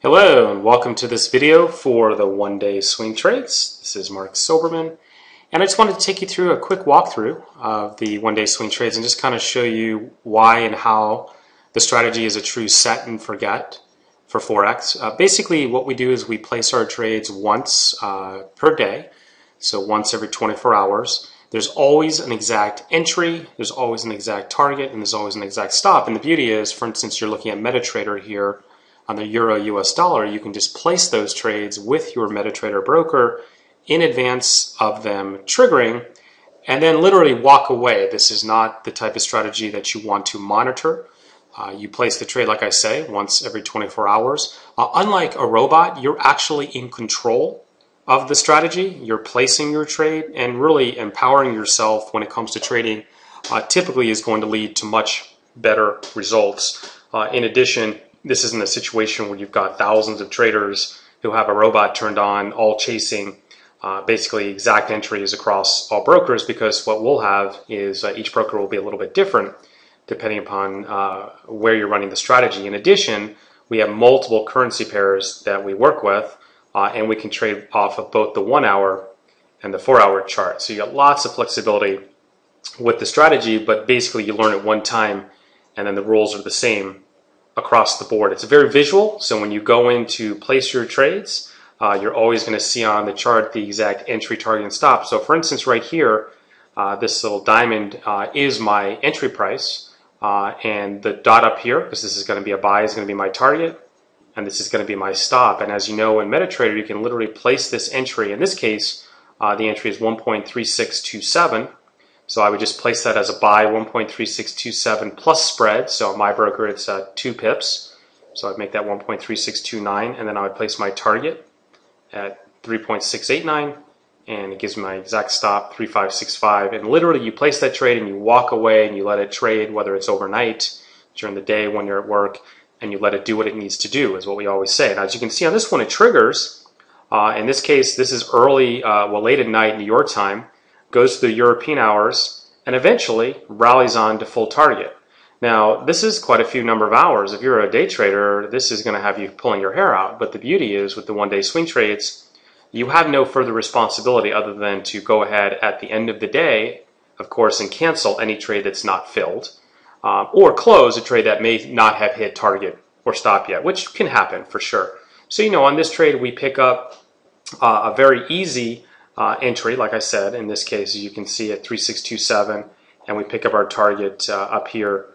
Hello and welcome to this video for the one-day swing trades. This is Mark Silberman, and I just wanted to take you through a quick walkthrough of the one-day swing trades and just kind of show you why and how the strategy is a true set and forget for Forex. Basically what we do is we place our trades once per day, so once every 24 hours. There's always an exact entry, there's always an exact target, and there's always an exact stop. And the beauty is, for instance, you're looking at MetaTrader here on the Euro US dollar, you can just place those trades with your MetaTrader broker in advance of them triggering and then literally walk away. This is not the type of strategy that you want to monitor. You place the trade, like I say, once every 24 hours. Unlike a robot, you're actually in control of the strategy. You're placing your trade, and really empowering yourself when it comes to trading typically is going to lead to much better results. In addition, this isn't a situation where you've got thousands of traders who have a robot turned on, all chasing basically exact entries across all brokers, because what we'll have is each broker will be a little bit different depending upon where you're running the strategy. In addition, we have multiple currency pairs that we work with, and we can trade off of both the 1 hour and the 4 hour chart. So you got lots of flexibility with the strategy, but basically you learn it one time and then the rules are the same across the board. It's very visual, so when you go in to place your trades, you're always going to see on the chart the exact entry, target, and stop. So for instance, right here, this little diamond is my entry price, and the dot up here, because this is going to be a buy, is going to be my target, and this is going to be my stop. And as you know, in MetaTrader, you can literally place this entry. In this case, the entry is 1.3627. So I would just place that as a buy, 1.3627 plus spread. So my broker, it's 2 pips. So I'd make that 1.3629, and then I would place my target at 3.689, and it gives me my exact stop, 3.565. And literally you place that trade and you walk away and you let it trade, whether it's overnight, during the day when you're at work, and you let it do what it needs to do, is what we always say. And as you can see on this one, it triggers. In this case, this is early, late at night New York time, goes to the European hours, and eventually rallies on to full target. Now, this is quite a few number of hours. If you're a day trader, this is going to have you pulling your hair out. But the beauty is, with the one-day swing trades, you have no further responsibility other than to go ahead at the end of the day, of course, and cancel any trade that's not filled, or close a trade that may not have hit target or stop yet, which can happen for sure. So, on this trade, we pick up a very easy entry, like I said. In this case, you can see at 3627, and we pick up our target up here,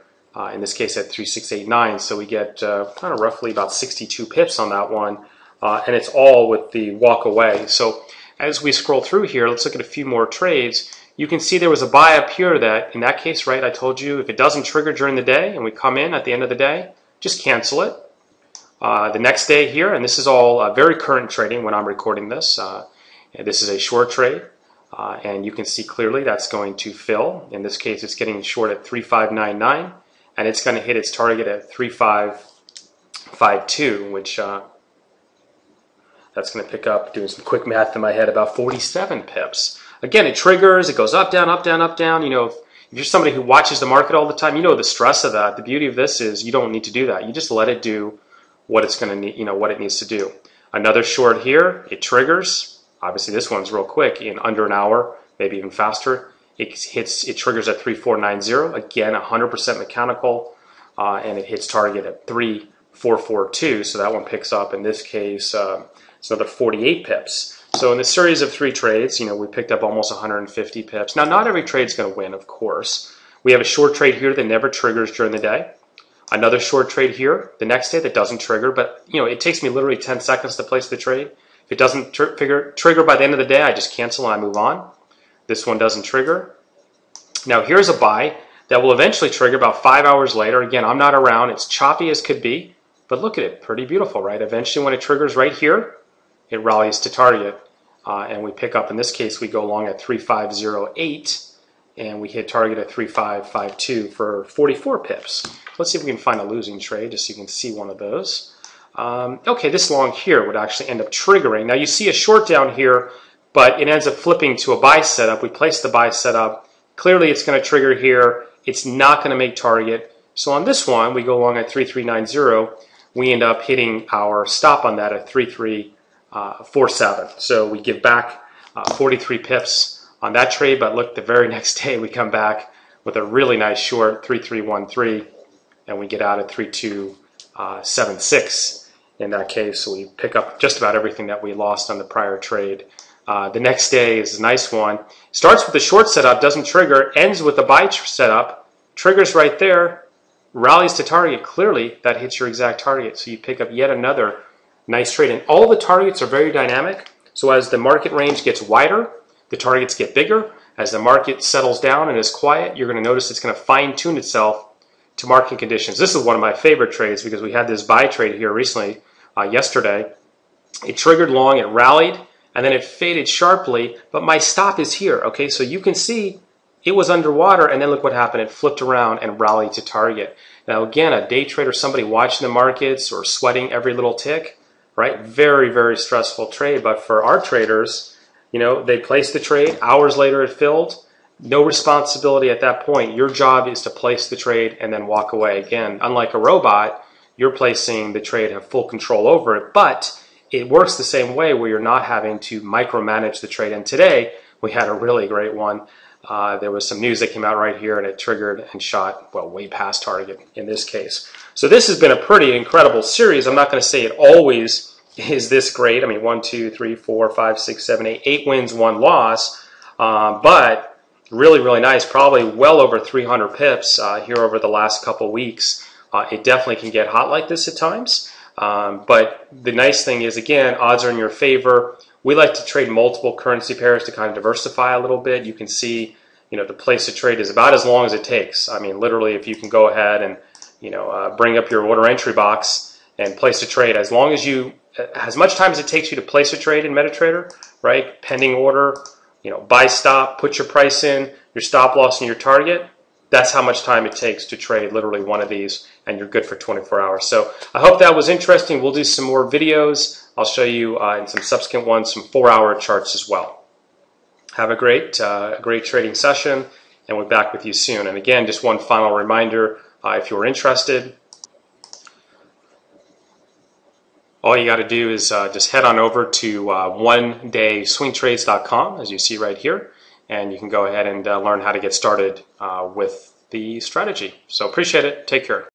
in this case at 3689. So we get kind of roughly about 62 pips on that one, and it's all with the walk away. So as we scroll through here, let's look at a few more trades. You can see there was a buy up here that, in that case, right, I told you if it doesn't trigger during the day and we come in at the end of the day, just cancel it. The next day here, and this is all very current trading when I'm recording this. This is a short trade, and you can see clearly that's going to fill. In this case, it's getting short at 3.599, and it's going to hit its target at 3.552, which that's going to pick up, doing some quick math in my head, about 47 pips. Again, it triggers, it goes up, down, up, down, up, down. If you're somebody who watches the market all the time, you know the stress of that. The beauty of this is you don't need to do that. You just let it do what it's going to need, what it needs to do. Another short here, it triggers. Obviously, this one's real quick, in under an hour, maybe even faster. It triggers at 3.490. Again, 100% mechanical, and it hits target at 3.442. So that one picks up. In this case, it's another 48 pips. So in this series of 3 trades, we picked up almost 150 pips. Now, not every trade's going to win, of course. We have a short trade here that never triggers during the day. Another short trade here the next day that doesn't trigger, but it takes me literally 10 seconds to place the trade. If it doesn't trigger by the end of the day, I just cancel and I move on. This one doesn't trigger. Now here's a buy that will eventually trigger about 5 hours later. Again, I'm not around. It's choppy as could be, but look at it. Pretty beautiful, right? Eventually when it triggers right here, it rallies to target. And we pick up, in this case, we go long at 3.508, and we hit target at 3.552 for 44 pips. Let's see if we can find a losing trade, just so you can see one of those. Okay, this long here would actually end up triggering. Now you see a short down here, but it ends up flipping to a buy setup. We place the buy setup. Clearly it's going to trigger here. It's not going to make target. So on this one, we go long at 3.390. we end up hitting our stop on that at 3347. So we give back 43 pips on that trade, but look, the very next day we come back with a really nice short 3313, and we get out at 3276 in that case. So we pick up just about everything that we lost on the prior trade. The next day is a nice one. Starts with a short setup, doesn't trigger, ends with a buy setup, triggers right there, rallies to target. Clearly, that hits your exact target. So you pick up yet another nice trade. And all the targets are very dynamic. So as the market range gets wider, the targets get bigger. As the market settles down and is quiet, you're going to notice it's going to fine-tune itself to market conditions. This is one of my favorite trades because we had this buy trade here recently, yesterday. It triggered long, it rallied, and then it faded sharply, but my stop is here, okay? So you can see it was underwater, and then look what happened. It flipped around and rallied to target. Now again, a day trader, somebody watching the markets or sweating every little tick, right? Very, very stressful trade. But for our traders, you know, they placed the trade, hours later it filled, no responsibility at that point. Your job is to place the trade and then walk away. Again, unlike a robot, you're placing the trade, have full control over it, but it works the same way where you're not having to micromanage the trade. And today we had a really great one. There was some news that came out right here and it triggered and shot, well, way past target in this case. So this has been a pretty incredible series. I'm not going to say it always is this great. I mean, 1, 2, 3, 4, 5, 6, 7, 8, 8 wins, 1 loss. But really, really nice. Probably well over 300 pips here over the last couple weeks. It definitely can get hot like this at times. But the nice thing is, again, odds are in your favor. We like to trade multiple currency pairs to kind of diversify a little bit. You can see, you know, to place a trade is about as long as it takes. I mean, literally, if you can go ahead and, you know, bring up your order entry box and place a trade, as long as you, as much time as it takes you to place a trade in MetaTrader, right? Pending order, you know, buy stop, put your price in, your stop loss and your target. That's how much time it takes to trade literally one of these, and you're good for 24 hours. So I hope that was interesting. We'll do some more videos. I'll show you in some subsequent ones some 4-hour charts as well. Have a great trading session, and we're back with you soon. And again, just one final reminder, if you're interested, all you got to do is just head on over to onedayswingtrades.com, as you see right here, and you can go ahead and learn how to get started with the strategy. So appreciate it. Take care.